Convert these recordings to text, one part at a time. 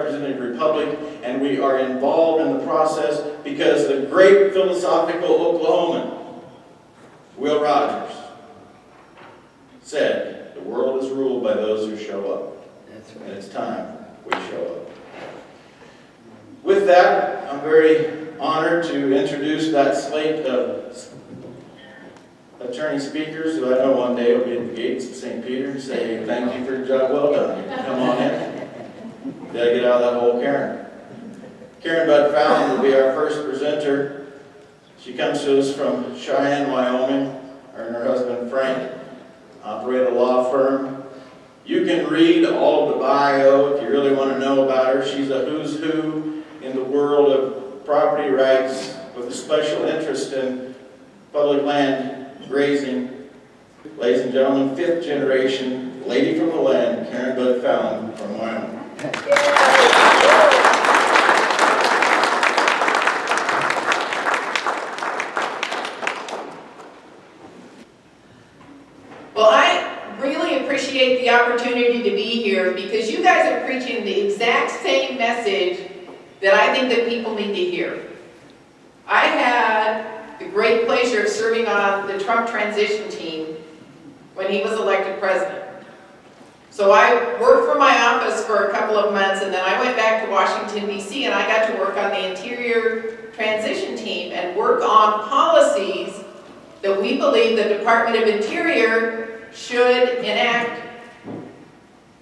representative republic, and we are involved in the process because the great philosophical Oklahoman, Will Rogers, said, the world is ruled by those who show up. That's right. And it's time we show up. With that, I'm very honored to introduce that slate of attorney speakers who I know one day will be at the gates of St. Peter and say, thank you for your job well done. Come on in. Gotta get out of that hole, Karen. Karen Budd-Falen will be our first presenter. She comes to us from Cheyenne, Wyoming. Her and her husband, Frank, operate a law firm. You can read all of the bio if you really want to know about her. She's a who's who in the world of property rights with a special interest in public land grazing. Ladies and gentlemen, 5th generation lady from the land, Karen Budd-Falen from Wyoming. Well, I really appreciate the opportunity to be here because you guys are preaching the exact same message that I think that people need to hear. I had the great pleasure of serving on the Trump transition team when he was elected president. So I worked for my office for a couple of months, and then I went back to Washington, D.C., and I got to work on the Interior transition team and work on policies that we believe the Department of Interior should enact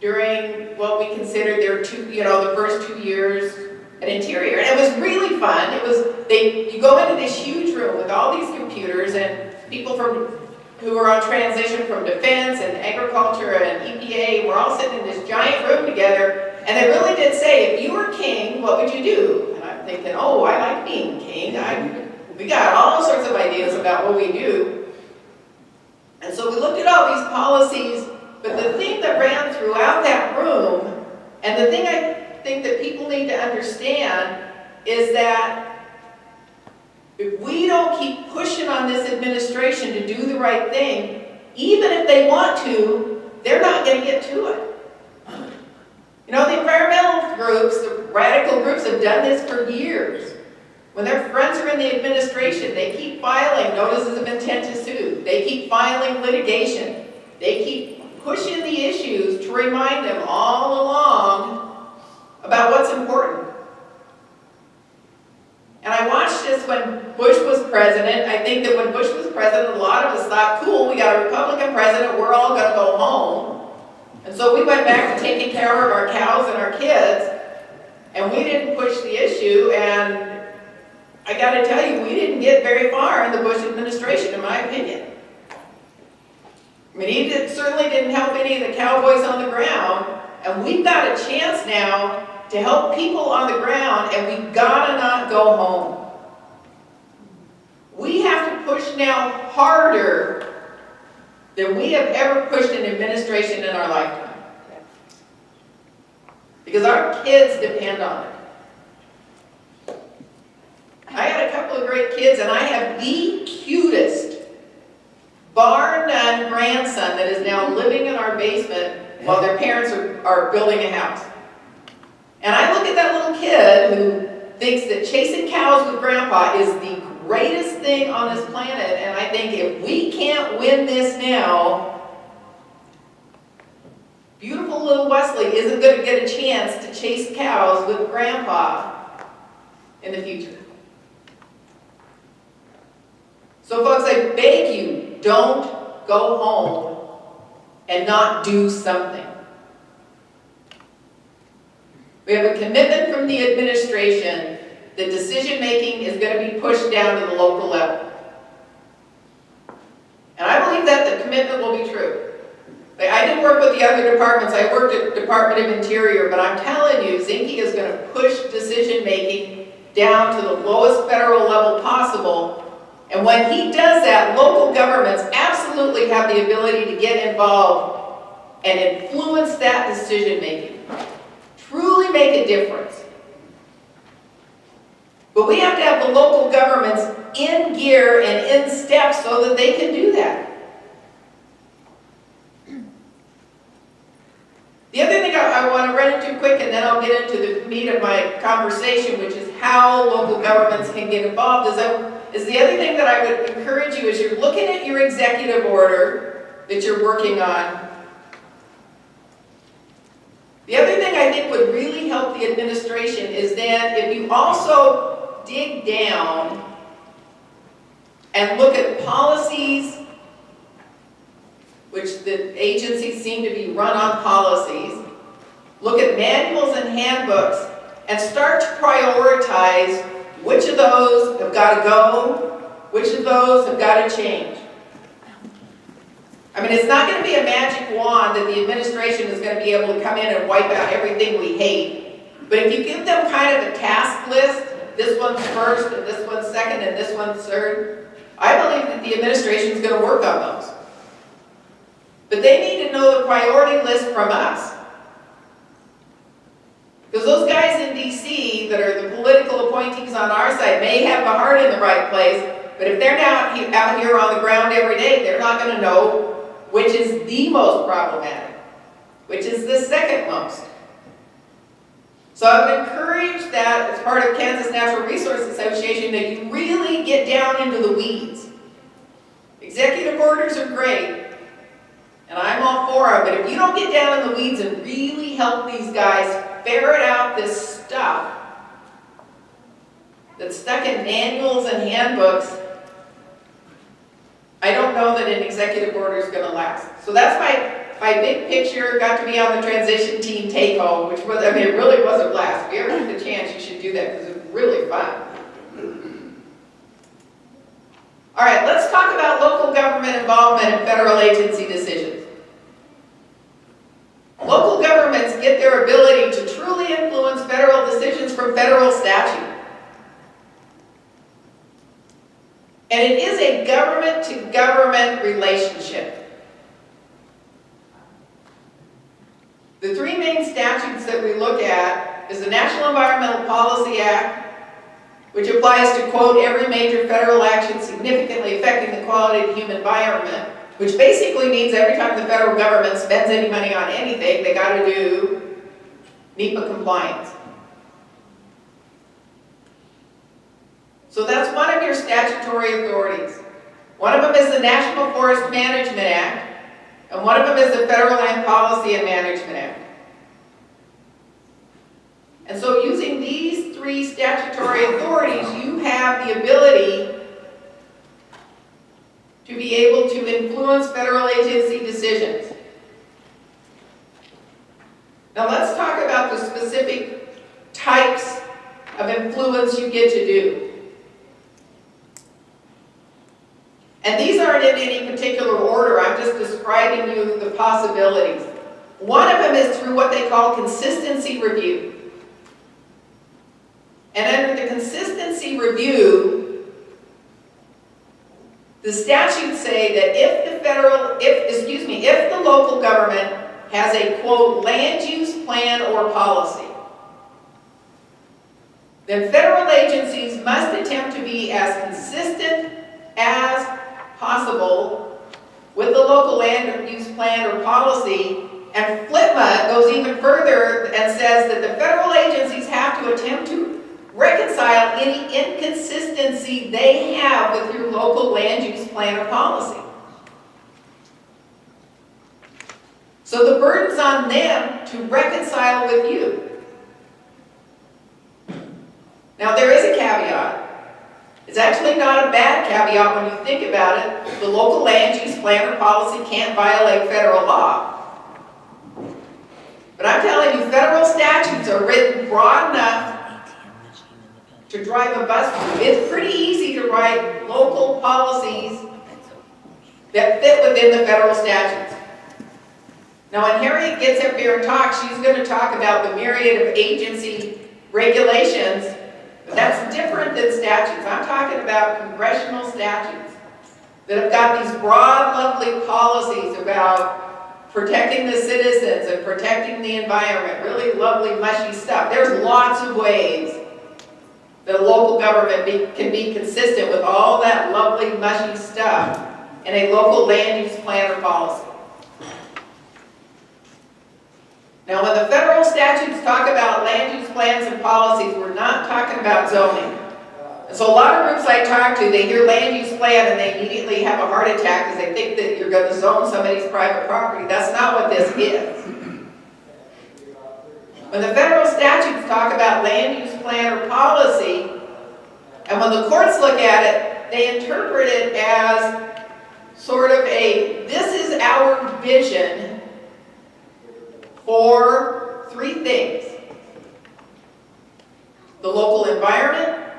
during what we considered their the first 2 years at Interior. And it was really fun. You go into this huge room with all these computers and people who were on transition from defense and agriculture and EPA. We're all sitting in this giant room together, and they really did say, if you were king, what would you do? And I'm thinking, oh, I like being king. We got all sorts of ideas about what we do. And so we looked at all these policies, but the thing that ran throughout that room, and the thing I think that people need to understand, is that if we don't keep pushing on this administration to do the right thing, even if they want to, they're not going to get to it. The environmental groups, the radical groups have done this for years. When their friends are in the administration, they keep filing notices of intent to sue. They keep filing litigation. They keep pushing the issues to remind them all along about what's important. And I watched this when Bush was president. I think that when Bush was president, a lot of us thought, cool, we got a Republican president, we're all going to go home. And so we went back to taking care of our cows and our kids, and we didn't push the issue, and I got to tell you, we didn't get very far in the Bush administration, in my opinion. I mean, he certainly didn't help any of the cowboys on the ground, and we've got a chance now to help people on the ground, and we've got to not go home. We have to push now harder than we have ever pushed an administration in our lifetime. Because our kids depend on it. I had a couple of great kids, and I have the cutest, bar none, grandson that is now living in our basement while their parents are building a house. And I look at that little kid who thinks that chasing cows with grandpa is the greatest thing on this planet, and I think if we can't win this now, beautiful little Wesley isn't going to get a chance to chase cows with grandpa in the future. So folks, I beg you, don't go home and not do something. We have a commitment from the administration that decision-making is going to be pushed down to the local level. And I believe that the commitment will be true. I didn't work with the other departments. I worked at the Department of Interior, but I'm telling you, Zinke is going to push decision-making down to the lowest federal level possible. And when he does that, local governments absolutely have the ability to get involved and influence that decision-making. Truly make a difference. But we have to have the local governments in gear and in step so that they can do that. The other thing I want to run into quick, and then I'll get into the meat of my conversation, which is how local governments can get involved, is the other thing that I would encourage you as you're looking at your executive order that you're working on. The other thing I think would really help the administration is then if you also dig down and look at policies, which the agencies seem to be run on policies, look at manuals and handbooks, and start to prioritize which of those have got to go, which of those have got to change. I mean, it's not going to be a magic wand that the administration is going to be able to come in and wipe out everything we hate. But if you give them kind of a task list, this one's first, and this one's second, and this one's third, I believe that the administration is going to work on those. But they need to know the priority list from us. Because those guys in DC that are the political appointees on our side may have the heart in the right place, but if they're not out here on the ground every day, they're not going to know which is the most problematic, which is the second most. So I would encourage that as part of Kansas Natural Resources Association that you really get down into the weeds. Executive orders are great, and I'm all for them, but if you don't get down in the weeds and really help these guys ferret out this stuff that's stuck in manuals and handbooks, I don't know that an executive order is going to last. So that's my big picture. Got to be on the transition team take home, which was, I mean, it really was a blast. If you ever get the chance, you should do that because it's really fun. All right, let's talk about local government involvement in federal agency decisions. Local governments get their ability to truly influence federal decisions from federal statute. And it is a government-to-government relationship. The three main statutes that we look at is the National Environmental Policy Act, which applies to, quote, every major federal action significantly affecting the quality of the human environment, which basically means every time the federal government spends any money on anything, they got to do NEPA compliance. So that's one of your statutory authorities. One of them is the National Forest Management Act, and one of them is the Federal Land Policy and Management Act. And so using these three statutory authorities, you have the ability to be able to influence federal agency decisions. Now let's talk about the specific types of influence you get to do. And these aren't in any particular order, I'm just describing you the possibilities. One of them is through what they call consistency review. And under the consistency review, the statutes say that if the local government has a, quote, land use plan or policy, then federal agencies must attempt to be as consistent as possible with the local land use plan or policy, and Fema goes even further and says that the federal agencies have to attempt to reconcile any inconsistency they have with your local land use plan or policy. So the burden's on them to reconcile with you. Now there is a caveat. It's actually not a bad caveat when you think about it. The local land use plan or policy can't violate federal law. But I'm telling you, federal statutes are written broad enough to drive a bus through. It's pretty easy to write local policies that fit within the federal statutes. Now when Harriet gets up here and talks, she's going to talk about the myriad of agency regulations. But that's different than statutes. I'm talking about congressional statutes that have got these broad, lovely policies about protecting the citizens and protecting the environment. Really lovely, mushy stuff. There's lots of ways that a local government can be consistent with all that lovely, mushy stuff in a local land use plan or policy. Now, when the federal statutes talk about land use plans and policies, we're not talking about zoning. And so a lot of groups I talk to, they hear land use plan and they immediately have a heart attack because they think that you're going to zone somebody's private property. That's not what this is. When the federal statutes talk about land use plan or policy, and when the courts look at it, they interpret it as sort of a, this is our vision for three things: the local environment,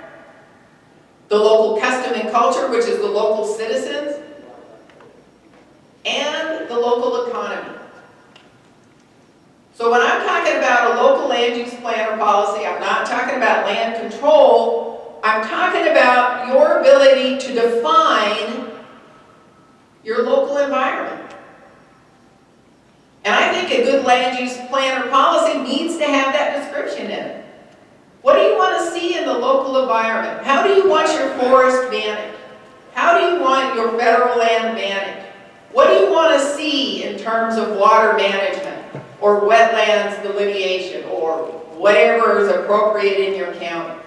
the local custom and culture, which is the local citizens, and the local economy. So when I'm talking about a local land use plan or policy, I'm not talking about land control. I'm talking about your ability to define your local environment. And I think a good land use plan or policy needs to have that description in it. What do you want to see in the local environment? How do you want your forest managed? How do you want your federal land managed? What do you want to see in terms of water management or wetlands delineation or whatever is appropriate in your county?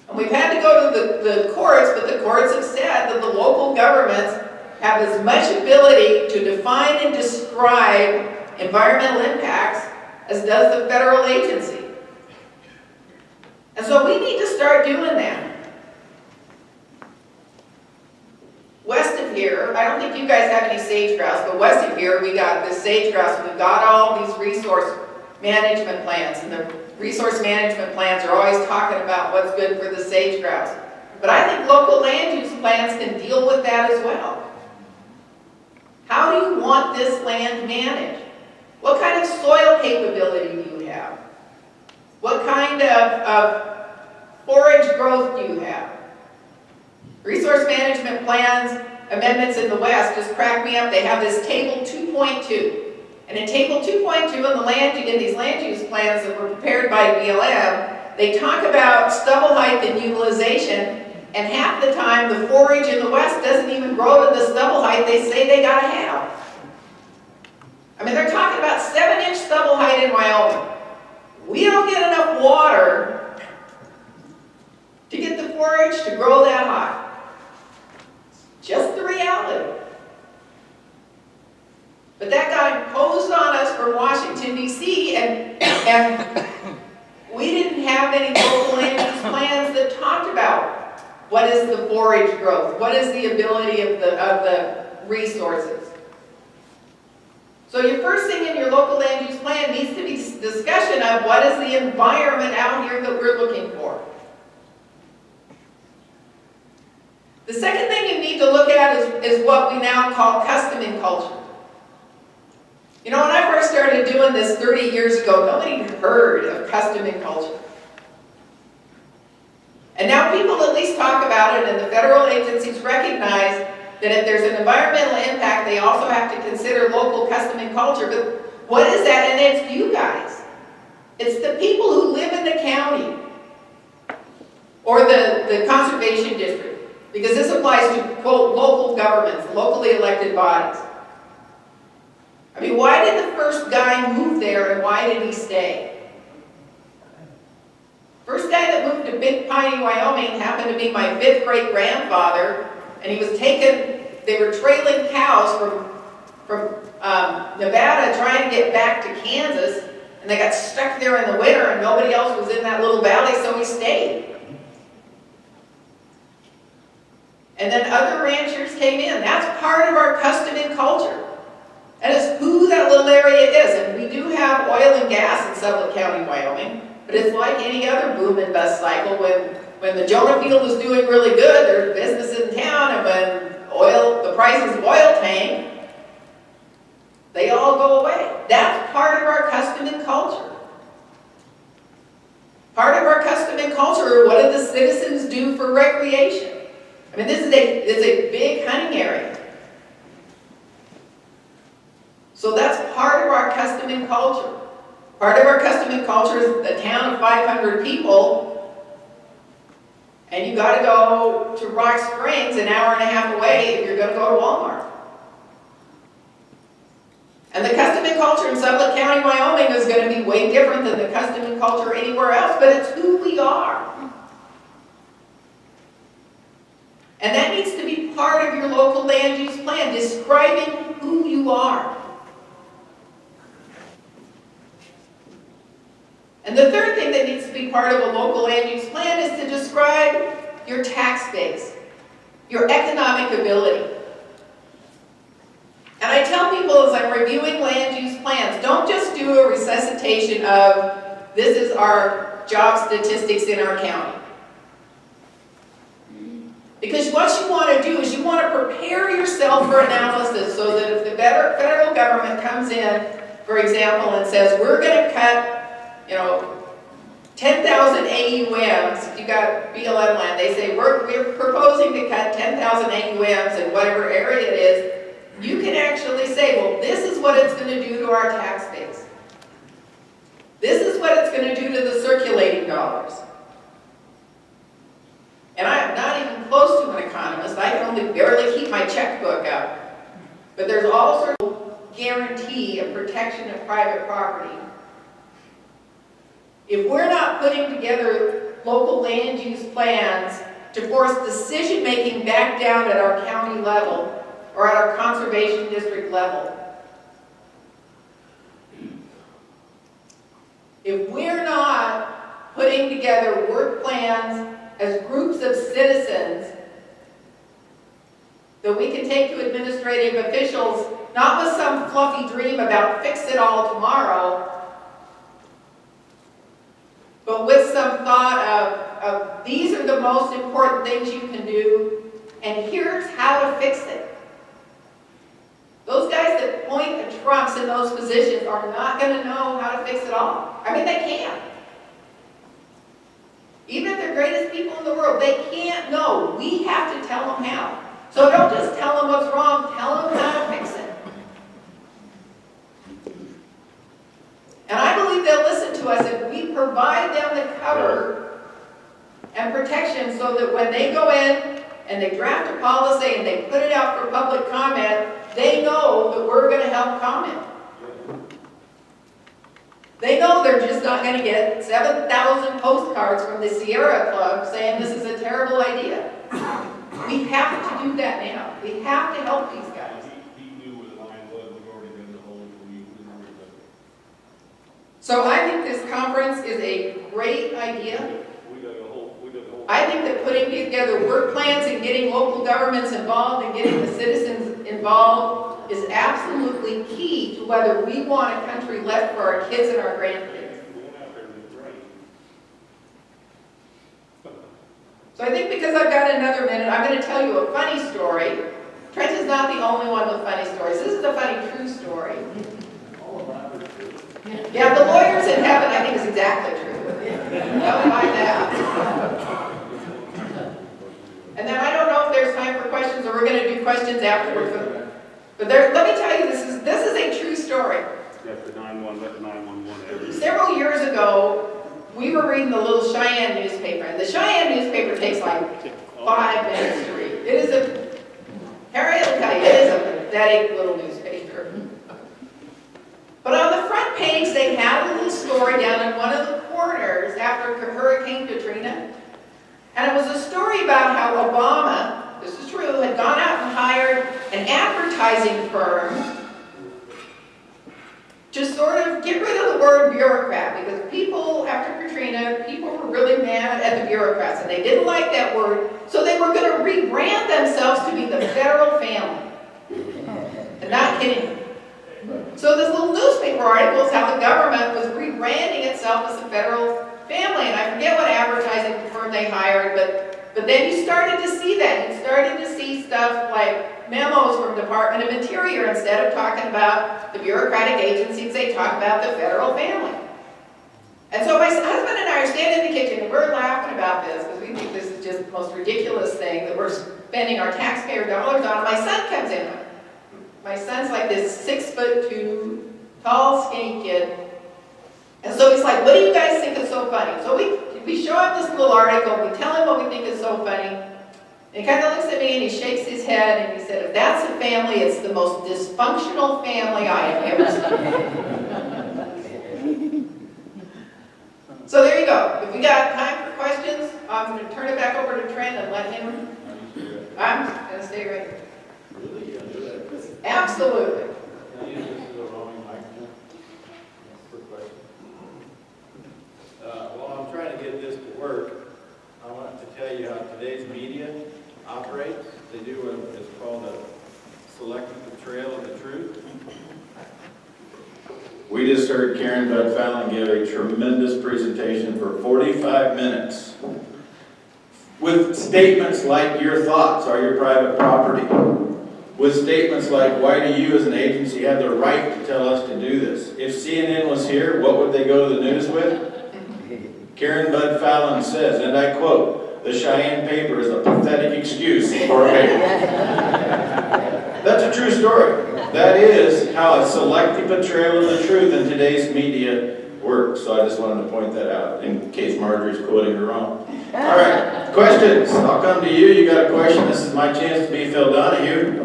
And we've had to go to the courts, but the courts have said that the local governments have as much ability to define and describe environmental impacts as does the federal agency. And so we need to start doing that. West of here, I don't think you guys have any sage grouse, but west of here we got this sage grouse, and we've got all these resource management plans, and the resource management plans are always talking about what's good for the sage grouse. But I think local land use plans can deal with that as well. How do you want this land managed? What kind of soil capability do you have? What kind of forage growth do you have? Resource management plans amendments in the West just crack me up. They have this table 2.2. And in table 2.2 in these land use plans that were prepared by BLM, they talk about stubble height and utilization. And half the time, the forage in the West doesn't even grow to the stubble height they say they gotta have. I mean, they're talking about 7-inch stubble height in Wyoming. We don't get enough water to get the forage to grow that high. Just the reality. But that got imposed on us from Washington, D.C., and we didn't have any local land use plans that talked about what is the forage growth? What is the ability of the resources? So your first thing in your local land use plan needs to be discussion of what is the environment out here that we're looking for. The second thing you need to look at is what we now call custom and culture. You know, when I first started doing this 30 years ago, nobody heard of custom and culture. And now people at least talk about it, and the federal agencies recognize that if there's an environmental impact, they also have to consider local custom and culture. But what is that? And it's you guys. It's the people who live in the county or the conservation district, because this applies to, quote, local governments, locally elected bodies. I mean, why did the first guy move there, and why did he stay? First guy that moved to Big Piney, Wyoming happened to be my 5th great-grandfather, and he was taken, they were trailing cows from Nevada trying to get back to Kansas, and they got stuck there in the winter and nobody else was in that little valley, so he stayed. And then other ranchers came in. That's part of our custom and culture. That is who that little area is. And we do have oil and gas in Sublette County, Wyoming. But it's like any other boom and bust cycle. When the Jonah field was doing really good, there's business in town, and when the prices of oil tank, they all go away. That's part of our custom and culture. Part of our custom and culture, what do the citizens do for recreation? I mean, it's a big hunting area. So that's part of our custom and culture. Part of our custom and culture is a town of 500 people, and you got to go to Rock Springs an hour and a half away if you're going to go to Walmart. And the custom and culture in Sublette County, Wyoming is going to be way different than the custom and culture anywhere else, but it's who we are. And that needs to be part of your local land use plan, describing who you are. And the third thing that needs to be part of a local land use plan is to describe your tax base, your economic ability. And I tell people as I'm reviewing land use plans, don't just do a resuscitation of, this is our job statistics in our county. Because what you want to do is you want to prepare yourself for analysis so that if the federal government comes in, for example, and says, we're going to cut, 10,000 AUMs, if you got BLM land, they say, we're proposing to cut 10,000 AUMs in whatever area it is, you can actually say, well, this is what it's going to do to our tax base. This is what it's going to do to the circulating dollars. And I am not even close to an economist. I can only barely keep my checkbook up. But there's all sorts of guarantee and protection of private property. If we're not putting together local land use plans to force decision-making back down at our county level or at our conservation district level, if we're not putting together work plans as groups of citizens that we can take to administrative officials, not with some fluffy dream about fix it all tomorrow, but with some thought of these are the most important things you can do, and here's how to fix it. Those guys that point the trumps in those positions are not going to know how to fix it all. I mean, they can't. Even if they're greatest people in the world, they can't know. We have to tell them how. So don't just tell them what's wrong, tell them how to fix it. And I believe they'll listen to us if we provide them the cover and protection so that when they go in and they draft a policy and they put it out for public comment, they know that we're going to help comment. They know they're just not going to get 7,000 postcards from the Sierra Club saying this is a terrible idea. We have to do that now. We have to help these guys. So I think this conference is a great idea. I think that putting together work plans and getting local governments involved and getting the citizens involved is absolutely key to whether we want a country left for our kids and our grandkids. So I think because I've got another minute, I'm going to tell you a funny story. Trent is not the only one with funny stories. This is a funny true story. Yeah, the lawyers in heaven I think is exactly true. Don't mind that. And then I don't know if there's time for questions or we're going to do questions afterwards. But let me tell you, this is a true story. Several years ago, we were reading the little Cheyenne newspaper, and the Cheyenne newspaper takes like 5 minutes to read. It is Harriet will tell you, it is a pathetic little newspaper. But on the front page, they had a little story down in one of the corners after Hurricane Katrina. And it was a story about how Obama, this is true, had gone out and hired an advertising firm to sort of get rid of the word bureaucrat, because people, after Katrina, people were really mad at the bureaucrats, and they didn't like that word, so they were going to rebrand themselves to be the federal family. And not kidding. So this little newspaper article is how the government was rebranding itself as the federal family, and I forget what advertising firm they hired, but then you started to see that. You started to see stuff like memos from Department of Interior. Instead of talking about the bureaucratic agencies, they talk about the federal family. And so my husband and I are standing in the kitchen, and we're laughing about this, because we think this is just the most ridiculous thing that we're spending our taxpayer dollars on. My son comes in. My son's like this 6'2", tall, skinny kid. And so he's like, what do you guys think is so funny? So we show him this little article, we tell him what we think is so funny. And he kind of looks at me and he shakes his head and he said, if that's a family, it's the most dysfunctional family I have ever seen. So there you go. If we got time for questions, I'm going to turn it back over to Trent and let him. I'm going to stay right here. Really? You gonna do that? Absolutely. Can I use this as a roaming microphone? For questions? While I'm trying to get this to work, I want to tell you how today's media operates. They do what is called a selective portrayal of the truth. We just heard Karen Budd-Falen give a tremendous presentation for 45 minutes with statements like your thoughts are your private property, with statements like why do you as an agency have the right to tell us to do this? If CNN was here, what would they go to the news with? Karen Budd-Falen says, and I quote, "The Cheyenne paper is a pathetic excuse for a paper." That's a true story. That is how a selective portrayal of the truth in today's media works. So I just wanted to point that out in case Marjorie's quoting her wrong. All right, questions. I'll come to you. You got a question? This is my chance to be Phil Donahue.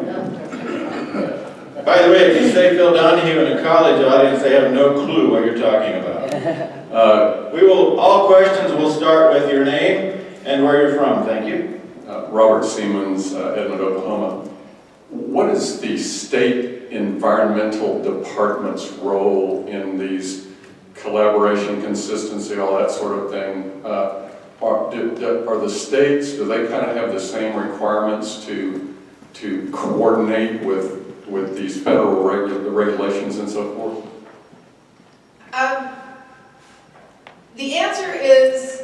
By the way, if you say Phil Donahue in a college audience, they have no clue what you're talking about. All questions will start with your name and where you're from. Thank you. Robert Siemens, Edmond, Oklahoma. What is the state environmental department's role in these collaboration, consistency, all that sort of thing? Are the states, do they kind of have the same requirements to coordinate with these federal regulations and so forth? The answer is,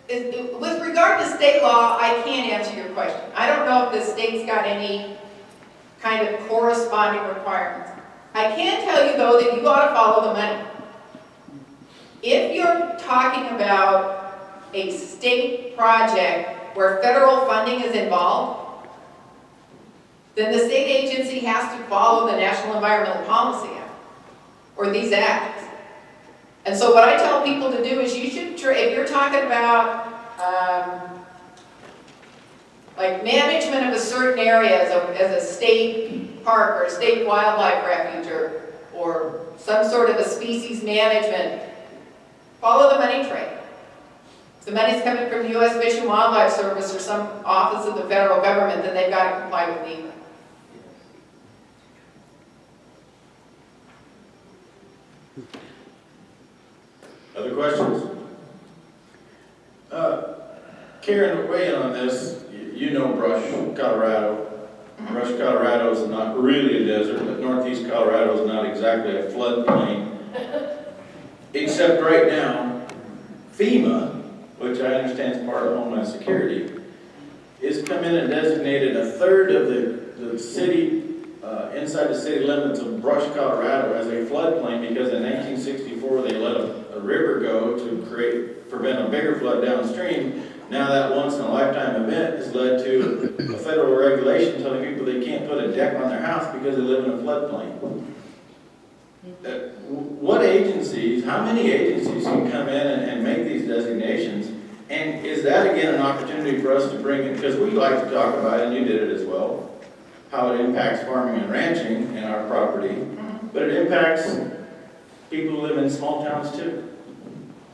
with regard to state law, I can't answer your question. I don't know if the state's got any kind of corresponding requirements. I can tell you, though, that you ought to follow the money. If you're talking about a state project where federal funding is involved, then the state agency has to follow the National Environmental Policy Act, or these acts. And so what I tell people to do is you should, if you're talking about like management of a certain area as a state park or a state wildlife refuge or some sort of a species management, follow the money trail. If the money's coming from the U.S. Fish and Wildlife Service or some office of the federal government, then they've got to comply with NEPA. Other questions? Karen, weigh in on this. You know Brush, Colorado. Brush, Colorado is not really a desert, but northeast Colorado is not exactly a floodplain. Except right now, FEMA, which I understand is part of Homeland Security, is come in and designated a third of the city, inside the city limits of Brush, Colorado as a floodplain because in 1964 they let a river go to prevent a bigger flood downstream. Now that once-in-a-lifetime event has led to a federal regulation telling people they can't put a deck on their house because they live in a floodplain. What agencies, how many agencies can come in and make these designations? And is that, again, an opportunity for us to bring in, because we like to talk about it, and you did it as well, how it impacts farming and ranching in our property, but it impacts people who live in small towns too.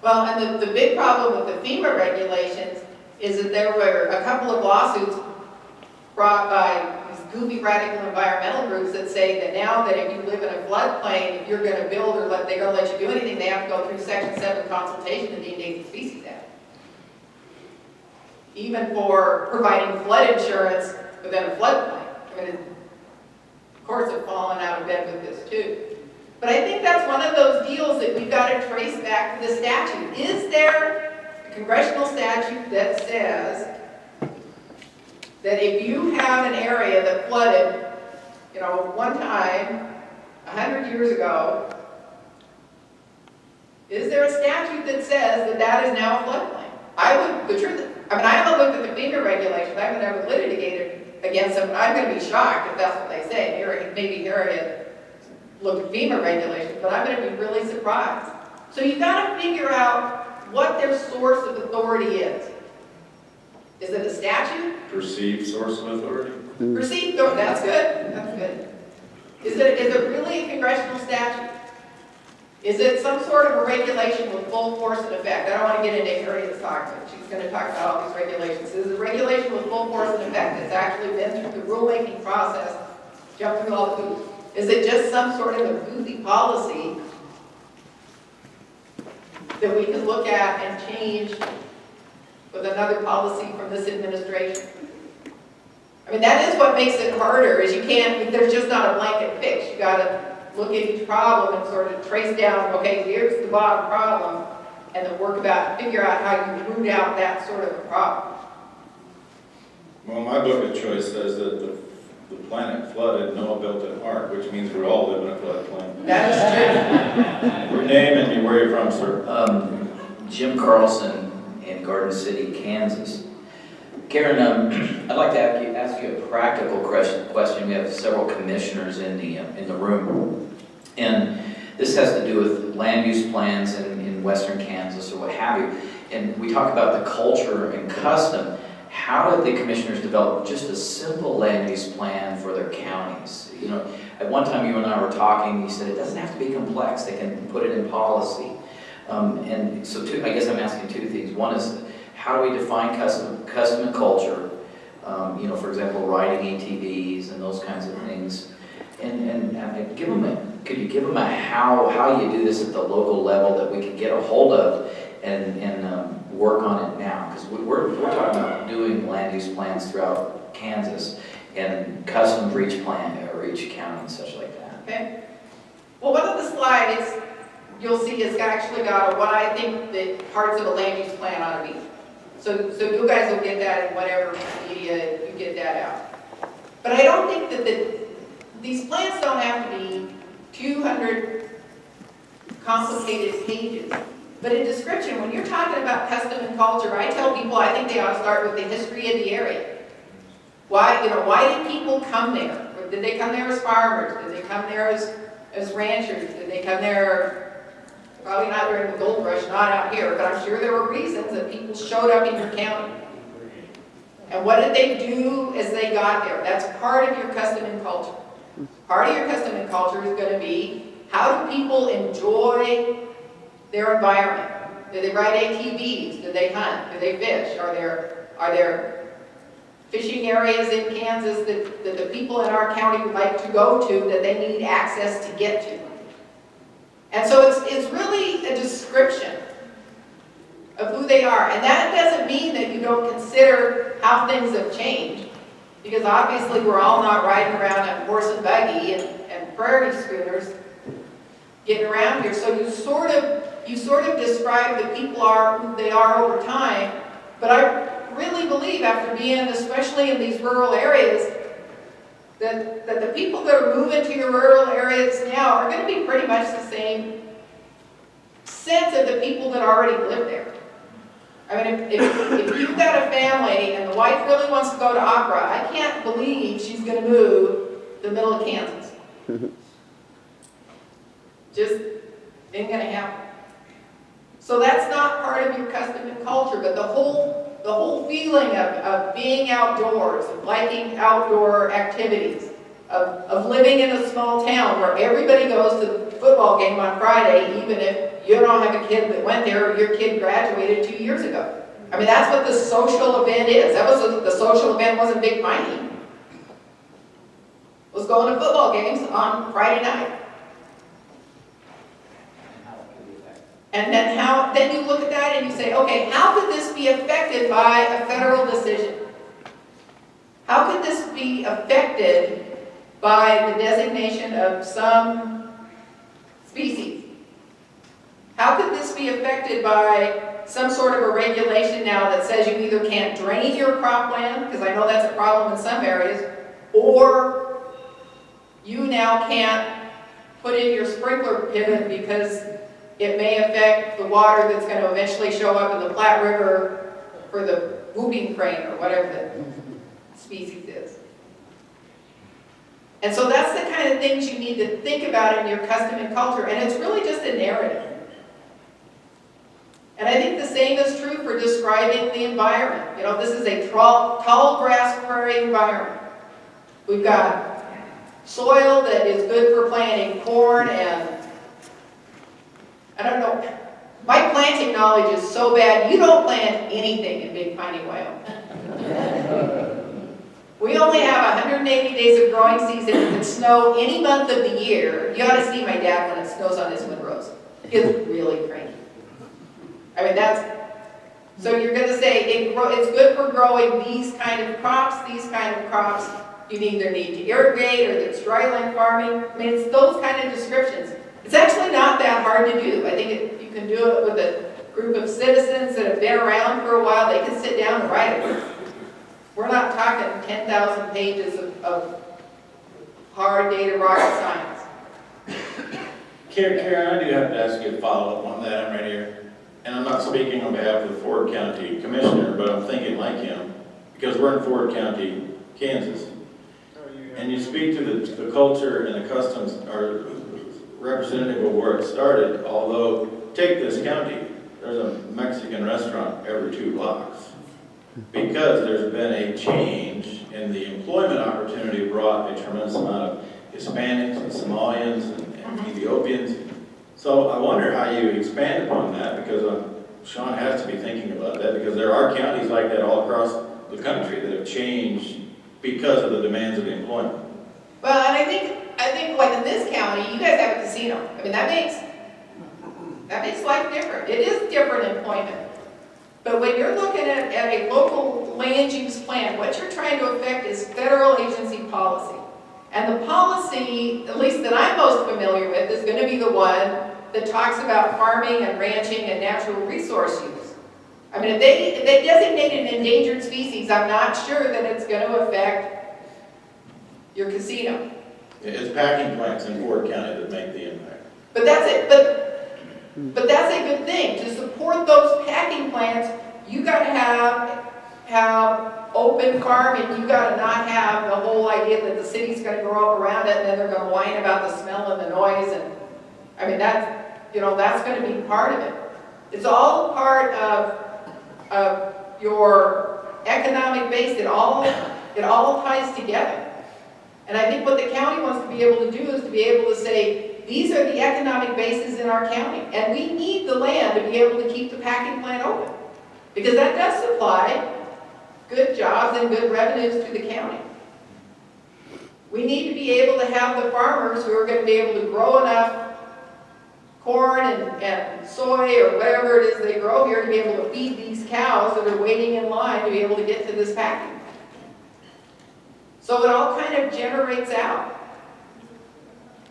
Well, and the big problem with the FEMA regulations is that there were a couple of lawsuits brought by these goofy radical environmental groups that say that now that if you live in a floodplain, if you're going to build or they're going to let you do anything, they have to go through Section 7 consultation of the Endangered Species Act. Even for providing flood insurance within a floodplain. I mean, of course, have fallen out of bed with this too. But I think that's one of those deals that we've got to trace back to the statute. Is there a congressional statute that says that if you have an area that flooded, one time, 100 years ago, is there a statute that says that that is now a floodplain? I haven't looked at the FEMA regulations. I haven't ever litigated against them. I'm going to be shocked if that's what they say. Maybe Harriet look at FEMA regulations, but I'm going to be really surprised. So you've got to figure out what their source of authority is. Is it a statute? Perceived source of authority. Perceived, that's good, that's good. Is it really a congressional statute? Is it some sort of a regulation with full force and effect? I don't want to get into Harriet's talk, but she's going to talk about all these regulations. Is it a regulation with full force and effect that's actually been through the rulemaking process, jumped through all the hoops? Is it just some sort of a goofy policy that we can look at and change with another policy from this administration? I mean, that is what makes it harder, is you can't, there's just not a blanket fix. You got to look at each problem and sort of trace down, okay, here's the bottom problem, and then figure out how you root out that sort of a problem. Well, my book of choice says that the planet flooded, Noah built an ark, which means we all live in a floodplain. That is true. Your name and where you're from, sir? Jim Carlson in Garden City, Kansas. Karen, I'd like to ask you a practical question. We have several commissioners in the room, and this has to do with land use plans in western Kansas or what have you. And we talk about the culture and custom. How did the commissioners develop just a simple land use plan for their counties? You know, at one time you and I were talking. You said it doesn't have to be complex. They can put it in policy. And so, I guess I'm asking two things. One is, how do we define custom and culture? You know, for example, riding ATVs and those kinds of things. And could you give them a how you do this at the local level that we can get a hold of and work on it now? Because we're talking about doing land use plans throughout Kansas and custom for each plan or each county and such like that. Okay. Well, one of the slides you'll see has actually got what I think the parts of a land use plan ought to be. So you guys will get that in whatever media you get that out. But I don't think that these plans don't have to be 200 complicated pages. But in description, when you're talking about custom and culture, I tell people I think they ought to start with the history of the area. Why did people come there? Or did they come there as farmers? Did they come there as ranchers? Did they come there? Probably not during the gold rush, not out here, but I'm sure there were reasons that people showed up in your county. And what did they do as they got there? That's part of your custom and culture. Part of your custom and culture is going to be, how do people enjoy their environment? Do they ride ATVs? Do they hunt? Do they fish? Are there fishing areas in Kansas that the people in our county would like to go to that they need access to get to? And so it's really a description of who they are. And that doesn't mean that you don't consider how things have changed, because obviously we're all not riding around on horse and buggy and prairie schooners getting around here. So you sort of describe the people are who they are over time. But I really believe, after being, especially in these rural areas, that the people that are moving to your rural areas now are going to be pretty much the same sense of the people that already live there. I mean, if you've got a family and the wife really wants to go to opera, I can't believe she's going to move to the middle of Kansas. Just ain't going to happen. So that's not part of your custom and culture, but the whole feeling of being outdoors, of liking outdoor activities, of living in a small town where everybody goes to the football game on Friday, even if you don't have a kid that went there or your kid graduated 2 years ago. I mean, that's what the social event is. The social event wasn't Big Piney. It was going to football games on Friday night. And then you look at that and you say, okay, how could this be affected by a federal decision? How could this be affected by the designation of some species? How could this be affected by some sort of a regulation now that says you either can't drain your cropland, because I know that's a problem in some areas, or you now can't put in your sprinkler pivot because it may affect the water that's going to eventually show up in the Platte River for the whooping crane or whatever the species is. And so that's the kind of things you need to think about in your custom and culture, and it's really just a narrative. And I think the same is true for describing the environment. You know, this is a tall grass prairie environment. We've got soil that is good for planting corn and, I don't know, my planting knowledge is so bad, you don't plant anything in Big Piney, Wyoming. We only have 180 days of growing season. It can snow any month of the year. You ought to see my dad when it snows on his windrows. It's really cranky. I mean, so you're going to say it's good for growing these kind of crops, You either need to irrigate or it's dryland farming. I mean, it's those kind of descriptions. It's actually not that hard to do. I think you can do it with a group of citizens that have been around for a while. They can sit down and write it. We're not talking 10,000 pages of hard data rocket science. Karen, I do have to ask you a follow-up on that. I'm right here. And I'm not speaking on behalf of the Ford County Commissioner, but I'm thinking like him, because we're in Ford County, Kansas. And you speak to the culture and the customs are representative of where it started, although, take this county, there's a Mexican restaurant every 2 blocks. Because there's been a change in the employment opportunity brought a tremendous amount of Hispanics and Somalians and Ethiopians. So I wonder how you expand upon that, because Sean has to be thinking about that, because there are counties like that all across the country that have changed because of the demands of the employment. Well, and I think like in this county, you guys have a casino. I mean, that makes life different. It is different employment. But when you're looking at a local land use plan, what you're trying to affect is federal agency policy. And the policy, at least that I'm most familiar with, is going to be the one that talks about farming and ranching and natural resource use. I mean, if they designate an endangered species, I'm not sure that it's going to affect your casino. It's packing plants in Ford County that make the impact. But that's it. But that's a good thing. To support those packing plants, you got to have open farming. You got to not have the whole idea that the city's going to grow up around it and then they're going to whine about the smell and the noise. And I mean, that's going to be part of it. It's all part of your economic base. It all ties together. And I think what the county wants to be able to do is to be able to say, these are the economic bases in our county, and we need the land to be able to keep the packing plant open. Because that does supply good jobs and good revenues to the county. We need to be able to have the farmers who are going to be able to grow enough corn and soy or whatever it is they grow here to be able to feed these cows that are waiting in line to be able to get to this packing. So it all kind of generates out.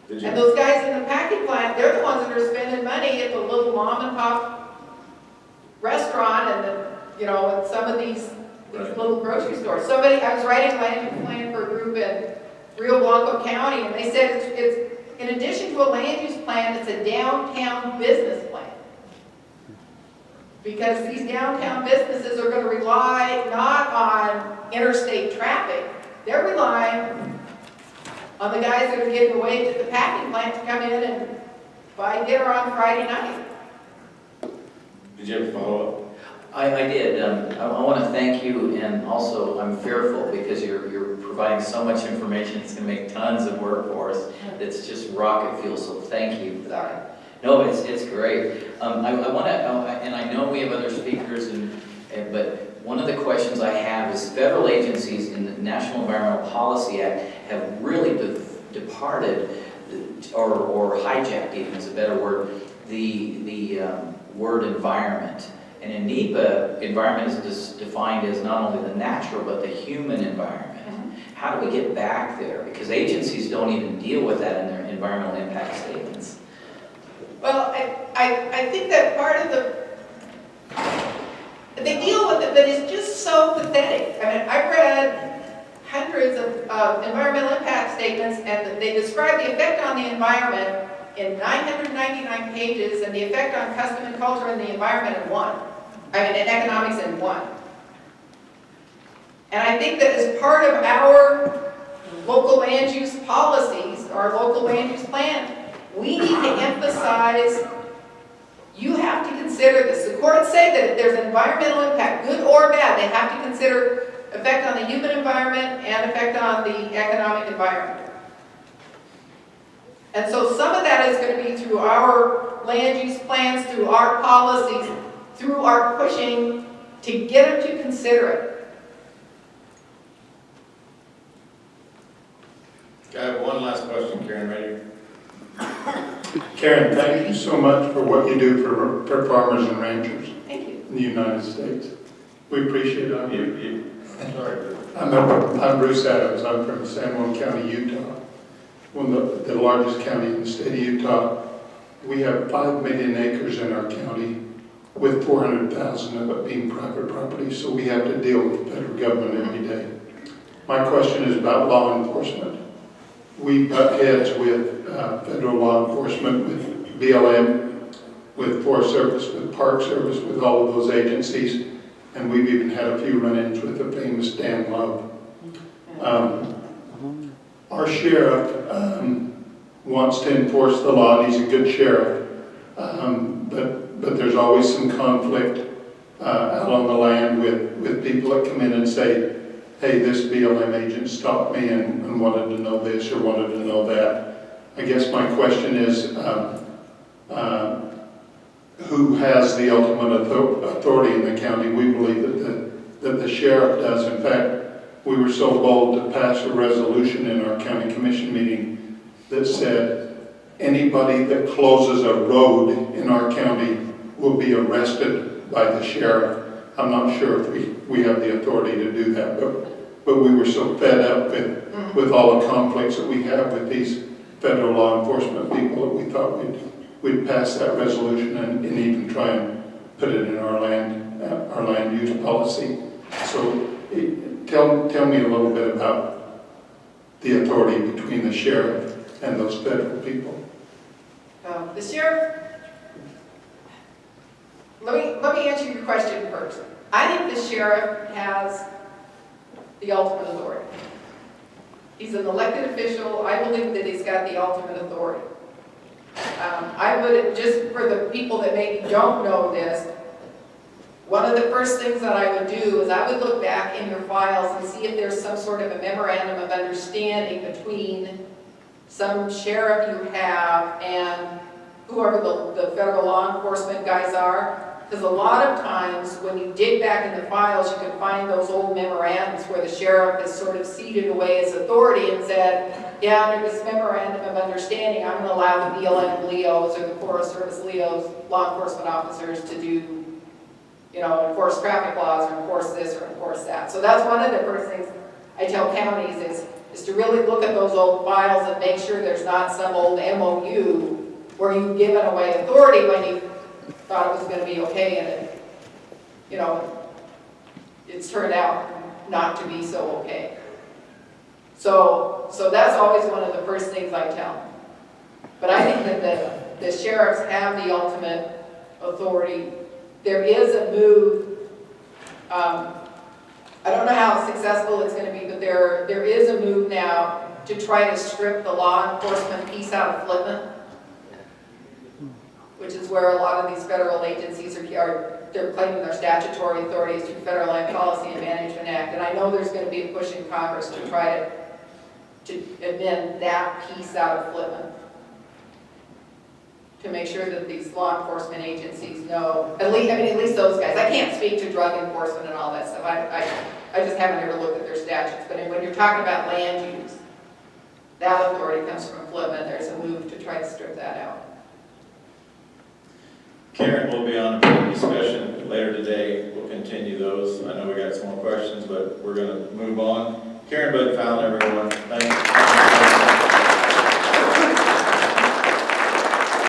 And those guys in the packing plant, they're the ones that are spending money at the little mom and pop restaurant and at some of these little grocery stores. I was writing a land use plan for a group in Rio Blanco County, and they said it's in addition to a land use plan, it's a downtown business plan. Because these downtown businesses are going to rely not on interstate traffic, they're relying on the guys that are getting waged at the packing plant to come in and buy dinner on Friday night. Did you have a follow-up? I did. I want to thank you, and also I'm fearful because you're providing so much information. It's going to make tons of work for us. It's just rocket fuel. So thank you. Sorry. No, it's great. I want to, and I know we have other speakers, but one of the questions I have is federal agencies in the National Environmental Policy Act have really departed, or hijacked even is a better word, the word environment. And in NEPA, environment is defined as not only the natural, but the human environment. How do we get back there? Because agencies don't even deal with that in their environmental impact statements. Well, I think that part of they deal with it, but it's just so pathetic. I mean, I've read hundreds of environmental impact statements, and they describe the effect on the environment in 999 pages, and the effect on custom and culture and the environment in one. In economics in one. And I think that as part of our local land use policies, our local land use plan, we need to emphasize you have to consider the courts say that if there's an environmental impact, good or bad, they have to consider effect on the human environment and effect on the economic environment. And so some of that is going to be through our land use plans, through our policies, through our pushing to get them to consider it. I have one last question, Karen, right here. Karen, thank you so much for what you do for farmers and ranchers Thank you. in the United States. We appreciate it. Sorry. I'm Bruce Adams. I'm from San Juan County, Utah, one of the largest county in the state of Utah. We have 5 million acres in our county, with 400,000 of it being private property, so we have to deal with the federal government every day. My question is about law enforcement. We butt heads with federal law enforcement, with BLM, with Forest Service, with Park Service, with all of those agencies, and we've even had a few run-ins with the famous Dan Love. Our sheriff wants to enforce the law, and he's a good sheriff, but there's always some conflict out on the land with people that come in and say, hey, this BLM agent stopped me and wanted to know this or wanted to know that. I guess my question is, who has the ultimate authority in the county? We believe that the sheriff does. In fact, we were so bold to pass a resolution in our county commission meeting that said anybody that closes a road in our county will be arrested by the sheriff. I'm not sure if we have the authority to do that, but we were so fed up with all the conflicts that we have with these federal law enforcement people that we thought we'd pass that resolution and even try and put it in our land use policy. So tell me a little bit about the authority between the sheriff and those federal people. The sheriff, let me answer your question first. I think the sheriff has the ultimate authority. He's an elected official. I believe that he's got the ultimate authority. I would, just for the people that maybe don't know this, one of the first things that I would do is I would look back in your files and see if there's some sort of a memorandum of understanding between some sheriff you have and whoever the federal law enforcement guys are. Because a lot of times when you dig back in the files, you can find those old memorandums where the sheriff has sort of ceded away his authority and said, yeah, under this memorandum of understanding, I'm going to allow the BLM LEOs or the Forest Service LEOs, law enforcement officers, to do, enforce traffic laws or enforce this or enforce that. So that's one of the first things I tell counties is to really look at those old files and make sure there's not some old MOU where you've given away authority when you thought it was going to be okay, and it's turned out not to be so okay. So that's always one of the first things I tell them. But I think that the sheriffs have the ultimate authority. There is a move, I don't know how successful it's going to be, but there is a move now to try to strip the law enforcement piece out of Flippin, which is where a lot of these federal agencies they're claiming their statutory authorities through Federal Land Policy and Management Act. And I know there's going to be a push in Congress to try to amend that piece out of Flippin, to make sure that these law enforcement agencies know, at least those guys. I can't speak to drug enforcement and all that stuff. I just haven't ever looked at their statutes. But when you're talking about land use, that authority comes from Flippin. There's a move to try to strip that out. Karen will be on a discussion later today. We'll continue those. I know we got some more questions, but we're going to move on. Karen Budd-Falen, everyone. Thank you.